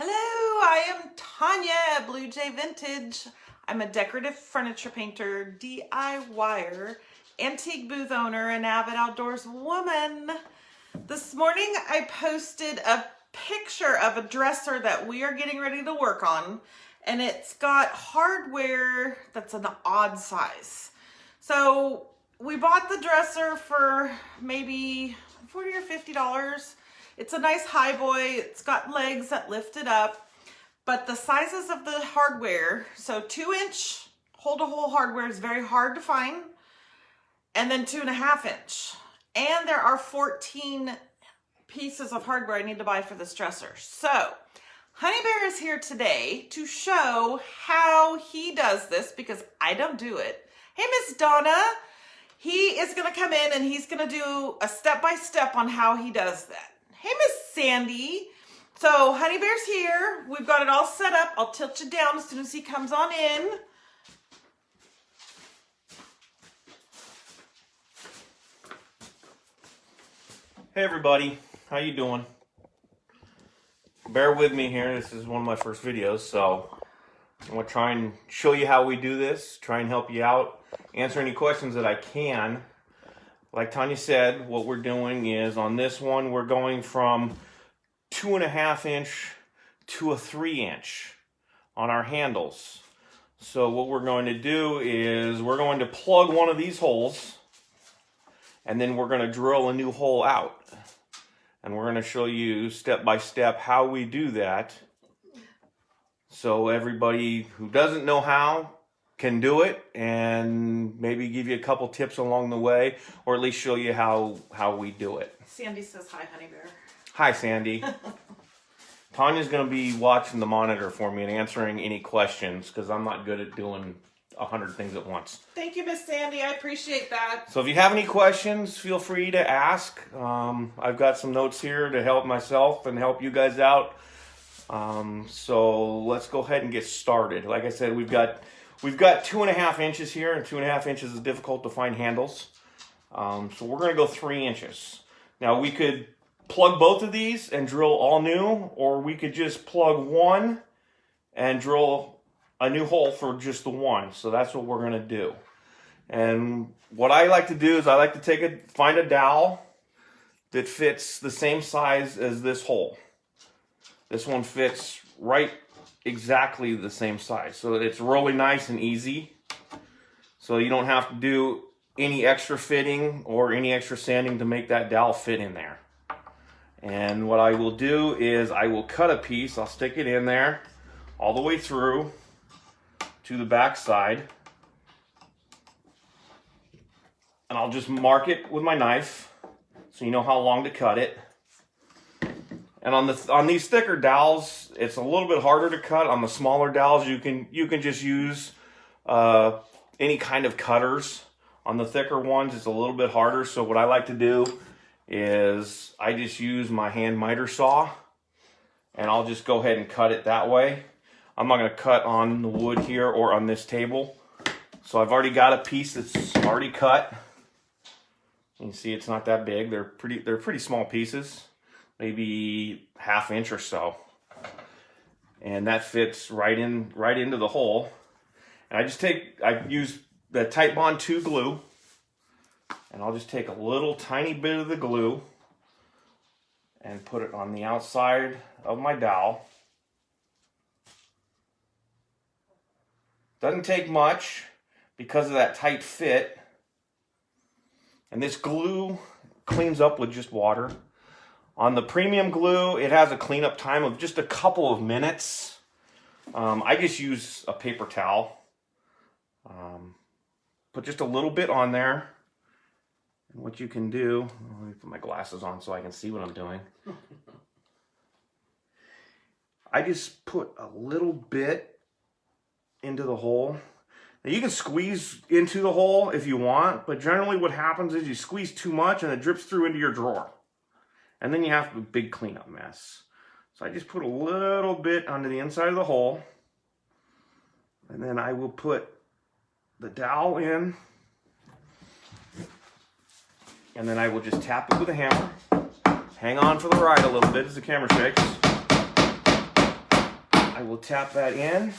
Hello, I am Tanya, Blue Jay Vintage. I'm a decorative furniture painter, DIYer, antique booth owner, and avid outdoors woman. This morning I posted a picture of a dresser that we are getting ready to work on, and it's got hardware that's an odd size. So we bought the dresser for maybe $40 or $50. It's a nice high boy. It's got legs that lift it up, but the sizes of the hardware, so 2-inch hole-to-hole hardware is very hard to find, and then 2.5-inch. And there are 14 pieces of hardware I need to buy for this dresser. So Honey Bear is here today to show how he does this because I don't do it. Hey, Miss Donna. He is gonna come in and he's gonna do a step-by-step on how he does that. Hey, Miss Sandy. So Honey Bear's here. We've got it all set up. I'll tilt you down as soon as he comes on in. Hey everybody, how you doing? Bear with me here. This is one of my first videos, so I'm going to try and show you how we do this, try and help you out, answer any questions that I can. Like Tanya said, what we're doing is on this one, we're going from 2.5-inch to a 3-inch on our handles. So what we're going to do is we're going to plug one of these holes and then we're going to drill a new hole out. And we're going to show you step by step how we do that. So everybody who doesn't know how can do it and maybe give you a couple tips along the way, or at least show you how we do it. Sandy says hi, Honey Bear. Hi, Sandy. Tanya's going to be watching the monitor for me and answering any questions because I'm not good at doing 100 things at once. Thank you, Miss Sandy. I appreciate that. So if you have any questions, feel free to ask. I've got some notes here to help myself and help you guys out. So let's go ahead and get started. Like I said, we've got 2.5 inches here, and 2.5 inches is difficult to find handles. So we're going to go 3 inches. Now we could plug both of these and drill all new, or we could just plug one and drill a new hole for just the one. So that's what we're going to do. And what I like to do is I like to find a dowel that fits the same size as this hole. This one fits right exactly the same size. So it's really nice and easy. So you don't have to do any extra fitting or any extra sanding to make that dowel fit in there. And what I will do is I will cut a piece. I'll stick it in there all the way through to the back side. And I'll just mark it with my knife so you know how long to cut it. And on these thicker dowels, it's a little bit harder to cut. On the smaller dowels, you can just use any kind of cutters. On the thicker ones, it's a little bit harder. So what I like to do is I just use my hand miter saw, and I'll just go ahead and cut it that way. I'm not going to cut on the wood here or on this table. So I've already got a piece that's already cut. You can see it's not that big. They're pretty small pieces. Maybe 1/2 inch or so, and that fits right into the hole. And I use the Titebond 2 glue, and I'll just take a little tiny bit of the glue and put it on the outside of my dowel. Doesn't take much because of that tight fit, and this glue cleans up with just water. On the premium glue, it has a cleanup time of just a couple of minutes. I just use a paper towel. Put just a little bit on there. And what you can do, let me put my glasses on so I can see what I'm doing. I just put a little bit into the hole. Now you can squeeze into the hole if you want, but generally what happens is you squeeze too much and it drips through into your drawer. And then you have a big cleanup mess. So I just put a little bit onto the inside of the hole. And then I will put the dowel in. And then I will just tap it with a hammer. Hang on for the ride a little bit as the camera shakes. tap that in.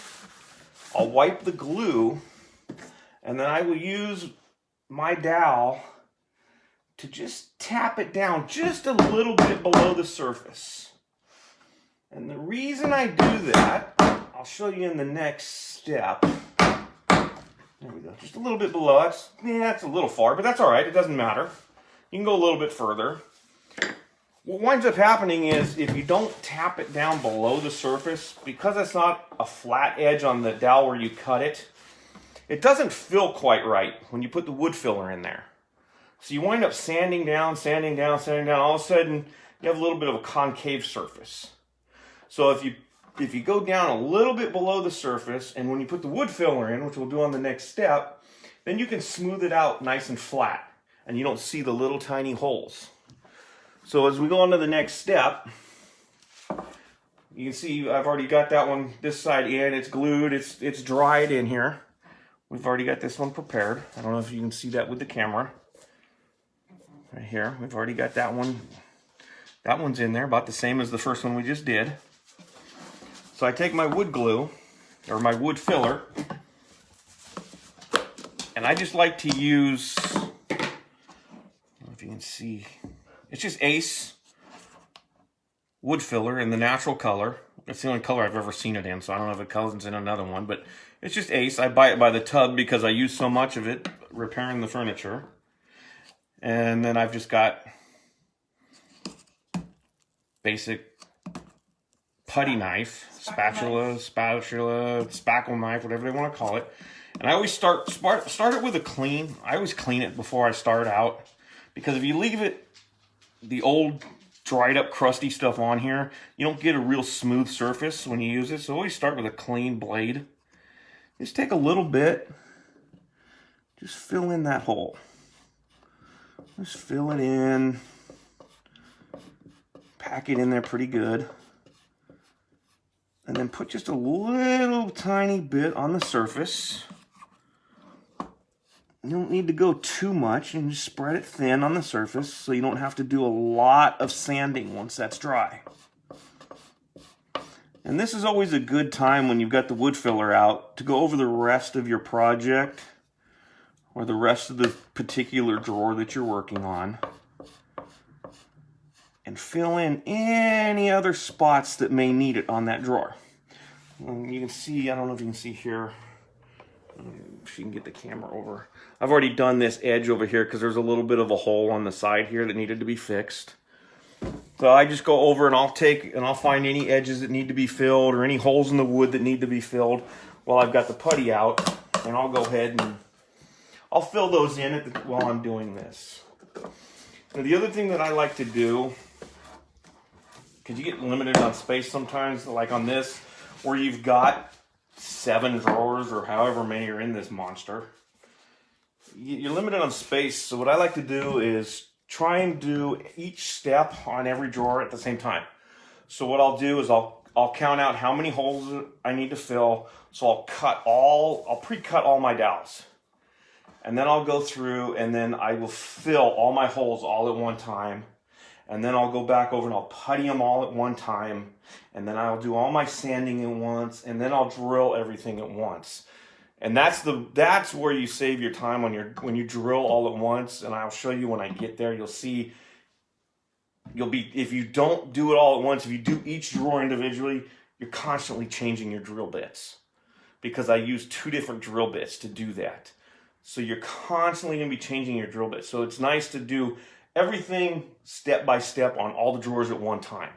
I'll wipe the glue, and then I will use my dowel to just tap it down just a little bit below the surface. And the reason I do that, I'll show you in the next step. There we go, just a little bit below. That's a little far, but that's all right, it doesn't matter. You can go a little bit further. What winds up happening is if you don't tap it down below the surface, because it's not a flat edge on the dowel where you cut it, it doesn't fill quite right when you put the wood filler in there. So you wind up sanding down, sanding down, sanding down. All of a sudden, you have a little bit of a concave surface. So if you go down a little bit below the surface, and when you put the wood filler in, which we'll do on the next step, then you can smooth it out nice and flat, and you don't see the little tiny holes. So as we go on to the next step, you can see I've already got that one, this side in, it's glued, it's dried in here. We've already got this one prepared. I don't know if you can see that with the camera. Right here, we've already got that one. That one's in there, about the same as the first one we just did. So I take my wood glue, or my wood filler, and I just like to use, I don't know if you can see, it's just Ace wood filler in the natural color. It's the only color I've ever seen it in, so I don't know if it comes in another one, but it's just Ace. I buy it by the tub because I use so much of it repairing the furniture. And then I've just got basic putty knife, spatula, spackle knife, whatever they want to call it. And I always start it with a clean. I always clean it before I start out, because if you leave it, the old dried up crusty stuff on here, you don't get a real smooth surface when you use it. So always start with a clean blade. Just take a little bit, just fill in that hole. Just fill it in, pack it in there pretty good, and then put just a little tiny bit on the surface. You don't need to go too much, and just spread it thin on the surface so you don't have to do a lot of sanding once that's dry. And this is always a good time when you've got the wood filler out to go over the rest of your project or the rest of the particular drawer that you're working on, and fill in any other spots that may need it on that drawer. You can see, I don't know if you can see here, if you can get the camera over. I've already done this edge over here because there's a little bit of a hole on the side here that needed to be fixed. So I just go over and I'll find any edges that need to be filled or any holes in the wood that need to be filled while I've got the putty out, and I'll go ahead and I'll fill those in while I'm doing this. Now, the other thing that I like to do, because you get limited on space sometimes, like on this, where you've got 7 drawers or however many are in this monster, you're limited on space. So what I like to do is try and do each step on every drawer at the same time. So what I'll do is I'll count out how many holes I need to fill. So I'll pre-cut all my dowels. And then I'll go through and then I will fill all my holes all at one time. And then I'll go back over and I'll putty them all at one time. And then I'll do all my sanding at once. And then I'll drill everything at once. And that's where you save your time when you drill all at once. And I'll show you when I get there. You'll see, if you don't do it all at once, if you do each drawer individually, you're constantly changing your drill bits. Because I use 2 different drill bits to do that. So you're constantly going to be changing your drill bits. So it's nice to do everything step by step on all the drawers at one time.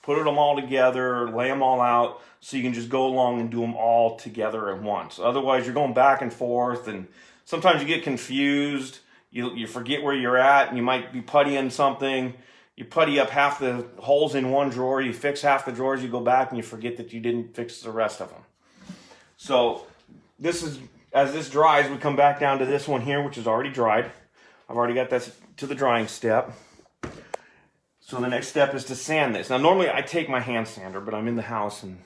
Put them all together, lay them all out, so you can just go along and do them all together at once. Otherwise, you're going back and forth, and sometimes you get confused. You forget where you're at, and you might be puttying something. You putty up half the holes in one drawer, you fix half the drawers, you go back, and you forget that you didn't fix the rest of them. So as this dries, we come back down to this one here, which is already dried. I've already got that to the drying step. So the next step is to sand this. Now, normally I take my hand sander, but I'm in the house, and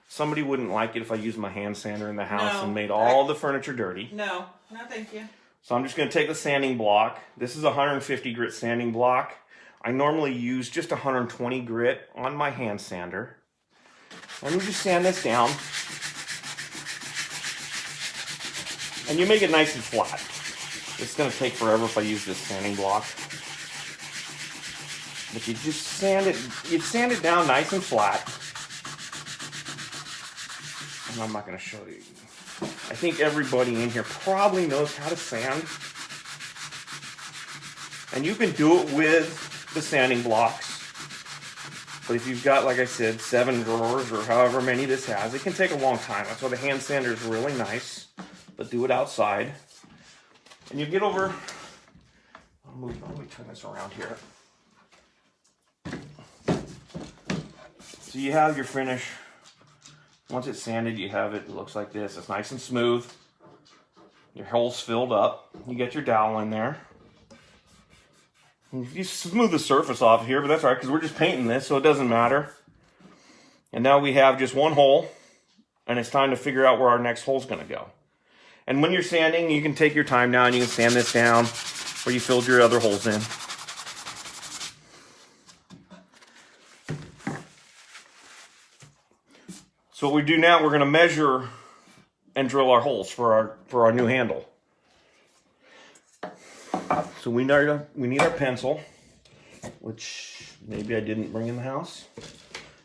somebody wouldn't like it if I used my hand sander in the house and made all the furniture dirty. No, thank you. So I'm just going to take the sanding block. This is a 150 grit sanding block. I normally use just 120 grit on my hand sander. And you just sand this down. And you make it nice and flat. It's going to take forever if I use this sanding block. But you just sand it down nice and flat. And I'm not going to show you. I think everybody in here probably knows how to sand. And you can do it with the sanding blocks. But if you've got, like I said, 7 drawers or however many this has, it can take a long time. That's why the hand sander is really nice. But do it outside. And you get over, let me turn this around here. So you have your finish. Once it's sanded, you have it looks like this. It's nice and smooth. Your hole's filled up. You get your dowel in there. And you smooth the surface off here, but that's all right because we're just painting this, so it doesn't matter. And now we have just one hole, and it's time to figure out where our next hole's going to go. And when you're sanding, you can take your time now and you can sand this down where you filled your other holes in. So what we do now, we're going to measure and drill our holes for our new handle. So we need our pencil, which maybe I didn't bring in the house.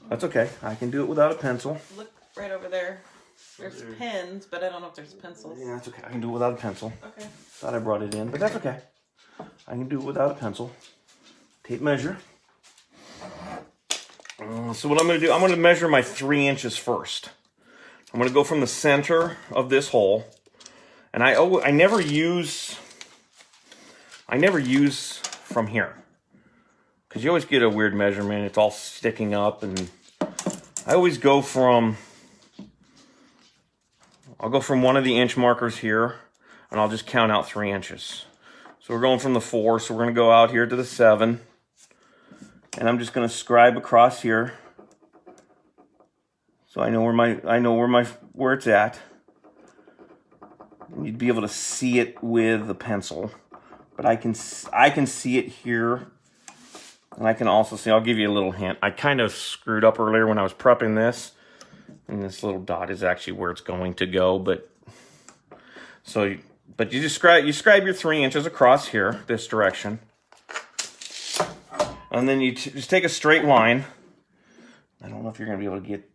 That's okay. I can do it without a pencil. Look right over there. There's pens, but I don't know if there's pencils. Yeah, that's okay. I can do it without a pencil. Okay. Thought I brought it in, but that's okay. I can do it without a pencil. Tape measure. So what I'm going to do, I'm going to measure my 3 inches first. I'm going to go from the center of this hole, and I never use from here because you always get a weird measurement. It's all sticking up, and I always go from. I'll go from one of the inch markers here, and I'll just count out 3 inches. So we're going from the 4, so we're going to go out here to the 7. And I'm just going to scribe across here. So I know where it's at. And you'd be able to see it with a pencil. But I can see it here. And I can also see, I'll give you a little hint. I kind of screwed up earlier when I was prepping this. And this little dot is actually where it's going to go, but you just scribe your 3 inches across here, this direction, and then you just take a straight line. I don't know if you're going to be able to get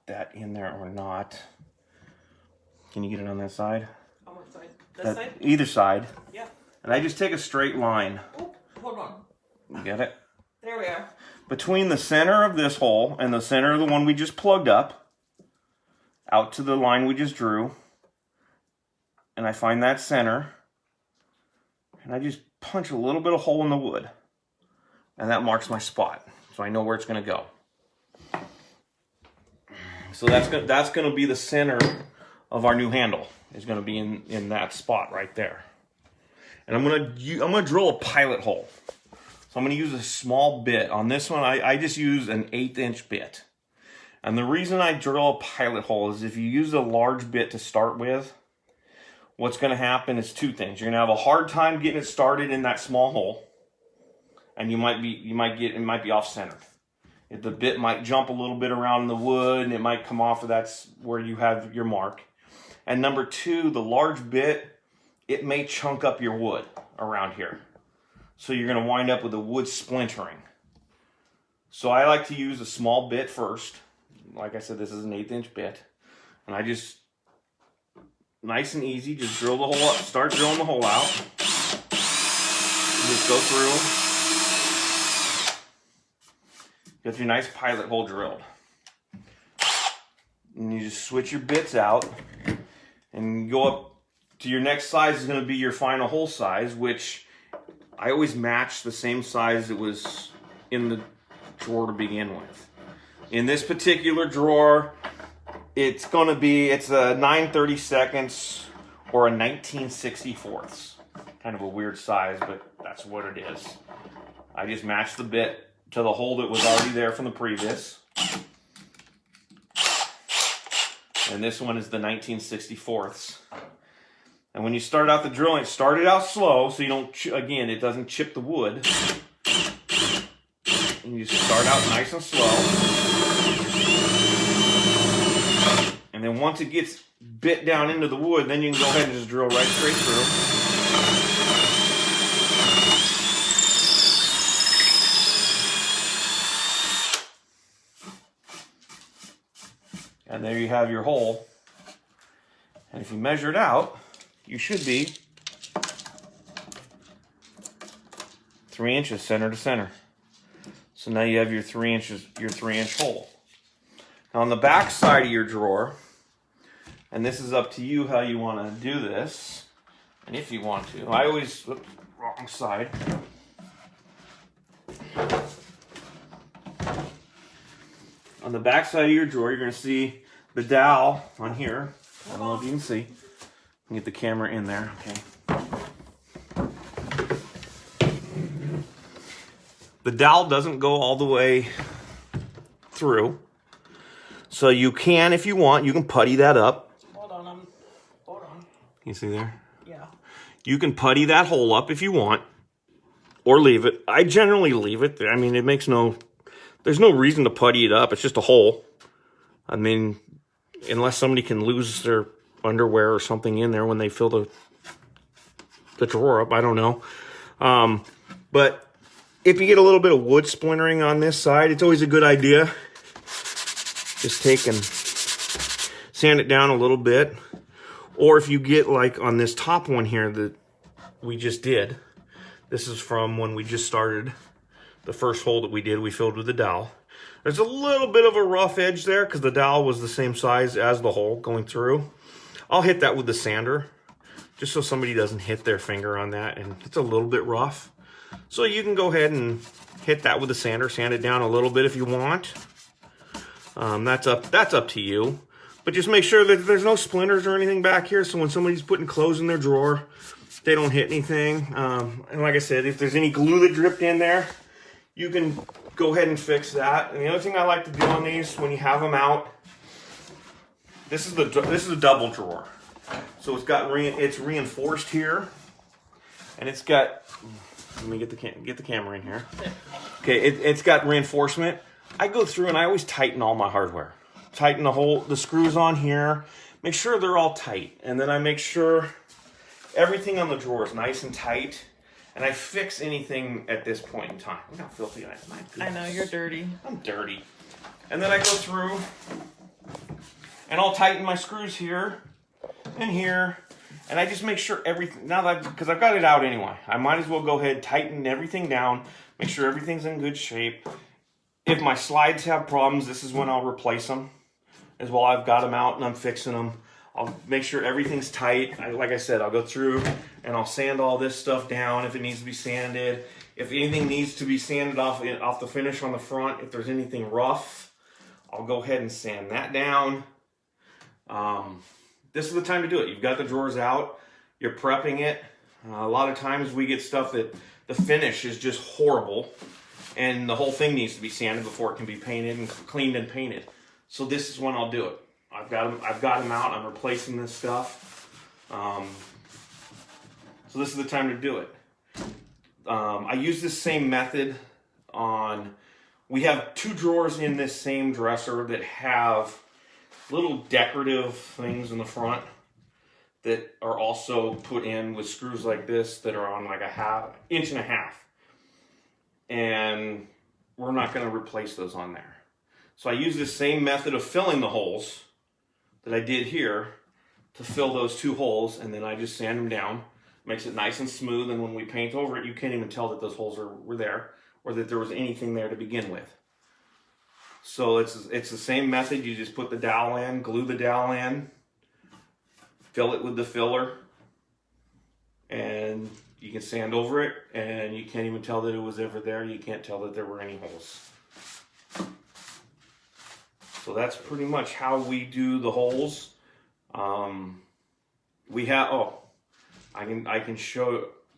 that in there or not. Can you get it on that side? On what side? This side? Either side. Yeah. And I just take a straight line. Oh, hold on. You get it? There we are. Between the center of this hole and the center of the one we just plugged up, out to the line we just drew, and I find that center, and I just punch a little bit of hole in the wood, and that marks my spot, so I know where it's going to go. So that's going to be the center of our new handle. Is going to be in that spot right there, and I'm going to drill a pilot hole. So I'm going to use a small bit on this one. I just use an 1/8 inch bit. And the reason I drill a pilot hole is if you use a large bit to start with, what's going to happen is 2 things. You're going to have a hard time getting it started in that small hole, and it might be off centered. The bit might jump a little bit around the wood, and it might come off of that's where you have your mark. And number 2, the large bit, it may chunk up your wood around here. So you're going to wind up with the wood splintering. So I like to use a small bit first. Like I said, this is an 1/8 inch bit. And I just, nice and easy, just drill the hole up, start drilling the hole out. Just go through. Get your nice pilot hole drilled. And you just switch your bits out. And go up to your next size is going to be your final hole size, which I always match the same size it was in the drawer to begin with. In this particular drawer, it's a 9/32 or a 19/64. Kind of a weird size, but that's what it is. I just matched the bit to the hole that was already there from the previous. And this one is the 19/64. And when you start out the drilling, start it out slow so you don't, again, it doesn't chip the wood. And you start out nice and slow. And once it gets bit down into the wood, then you can go ahead and just drill right straight through. And there you have your hole. And if you measure it out, you should be 3 inches center to center. So now you have your 3 inches, your 3-inch hole. Now on the back side of your drawer, and this is up to you how you want to do this, and if you want to. I always, oops, wrong side. On the back side of your drawer, you're going to see the dowel on here. I don't know if you can see. Get the camera in there, okay. The dowel doesn't go all the way through. So you can, if you want, you can putty that up. Hold on. You see there? Yeah. You can putty that hole up if you want, or leave it. I generally leave it. I mean, there's no reason to putty it up. It's just a hole. I mean, unless somebody can lose their underwear or something in there when they fill the drawer up. I don't know. But if you get a little bit of wood splintering on this side, it's always a good idea. Just take and sand it down a little bit. Or if you get like on this top one here that we just did, this is from when we just started the first hole that we did, we filled with the dowel. There's a little bit of a rough edge there because the dowel was the same size as the hole going through. I'll hit that with the sander just so somebody doesn't hit their finger on that, and it's a little bit rough. So you can go ahead and hit that with the sander, sand it down a little bit if you want. That's up to you. But just make sure that there's no splinters or anything back here, so when somebody's putting clothes in their drawer, they don't hit anything. And like I said, if there's any glue that dripped in there, you can go ahead and fix that. And the other thing I like to do on these, when you have them out, this is a double drawer. So it's reinforced here, and it's got. Let me get the camera in here. Okay, it's got reinforcement. I go through and I always tighten all my hardware. Tighten the screws on here. Make sure they're all tight, and then I make sure everything on the drawer is nice and tight. And I fix anything at this point in time. Look how filthy I am. I know, you're dirty. I'm dirty. And then I go through and I'll tighten my screws here and here. And I just make sure everything, because I've got it out anyway, I might as well go ahead, tighten everything down, make sure everything's in good shape. If my slides have problems, this is when I'll replace them. As well, I've got them out and I'm fixing them. I'll make sure everything's tight. Like I said, I'll go through and I'll sand all this stuff down if it needs to be sanded. If anything needs to be sanded off the finish on the front, if there's anything rough, I'll go ahead and sand that down. This is the time to do it. You've got the drawers out. You're prepping it. A lot of times we get stuff that the finish is just horrible, and the whole thing needs to be sanded before it can be painted and cleaned and painted. So this is when I'll do it. I've got them out. I'm replacing this stuff. So this is the time to do it. I use this same method on. We have 2 drawers in this same dresser that have little decorative things in the front that are also put in with screws like this that are on like a inch and a half. And we're not going to replace those on there. So I use this same method of filling the holes that I did here to fill those 2 holes, and then I just sand them down. Makes it nice and smooth, and when we paint over it, you can't even tell that those holes were there or that there was anything there to begin with. So it's the same method. You just put the dowel in, glue the dowel in, fill it with the filler, and you can sand over it, and you can't even tell that it was ever there. You can't tell that there were any holes. So that's pretty much how we do the holes. We have, I can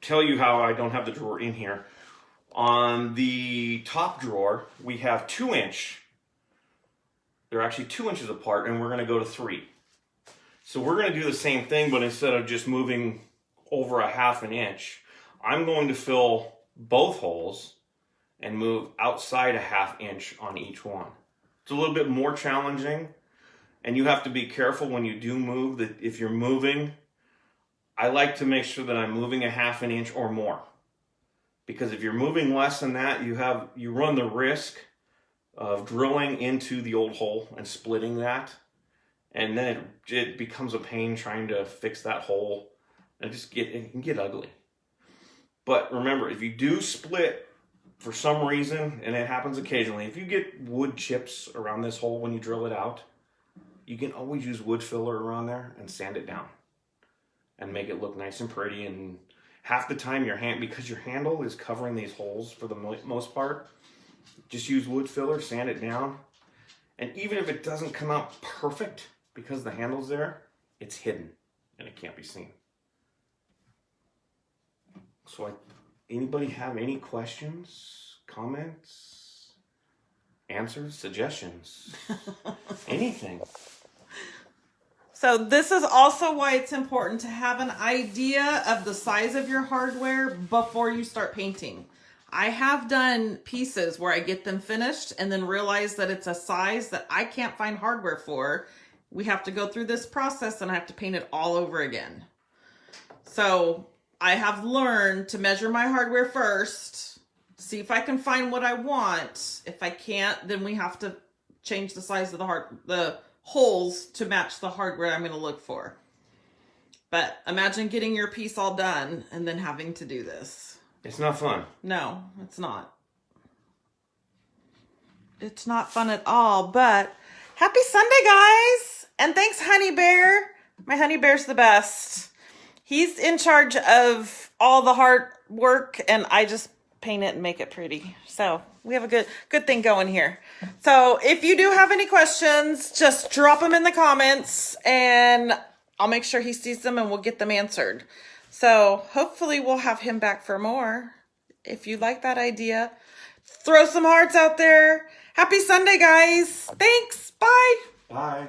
tell you how I don't have the drawer in here. On the top drawer, we have 2-inch. They're actually 2 inches apart, and we're going to go to 3. So we're going to do the same thing, but instead of just moving over a 1/2 inch, I'm going to fill both holes and move outside a 1/2 inch on each one. It's a little bit more challenging, And you have to be careful when you do move that if you're moving, I like to make sure that I'm moving a 1/2 inch or more. Because if you're moving less than that, you run the risk of drilling into the old hole and splitting that. And then it becomes a pain trying to fix that hole. And it can get ugly. But remember, if you do split for some reason, and it happens occasionally, if you get wood chips around this hole when you drill it out, you can always use wood filler around there and sand it down and make it look nice and pretty. And half the time because your handle is covering these holes for the most part, just use wood filler, sand it down. And even if it doesn't come out perfect because the handle's there, it's hidden and it can't be seen. So anybody have any questions, comments, answers, suggestions, anything? So this is also why it's important to have an idea of the size of your hardware before you start painting. I have done pieces where I get them finished and then realize that it's a size that I can't find hardware for. We have to go through this process and I have to paint it all over again. So I have learned to measure my hardware first, see if I can find what I want. If I can't, then we have to change the size of the holes to match the hardware I'm going to look for. But imagine getting your piece all done and then having to do this. It's not fun. No, it's not. It's not fun at all, but happy Sunday, guys. And thanks, Honey Bear. My Honey Bear's the best. He's in charge of all the hard work, and I just paint it and make it pretty. So we have a good thing going here. So if you do have any questions, just drop them in the comments, and I'll make sure he sees them, and we'll get them answered. So hopefully we'll have him back for more. If you like that idea, throw some hearts out there. Happy Sunday, guys. Thanks. Bye. Bye.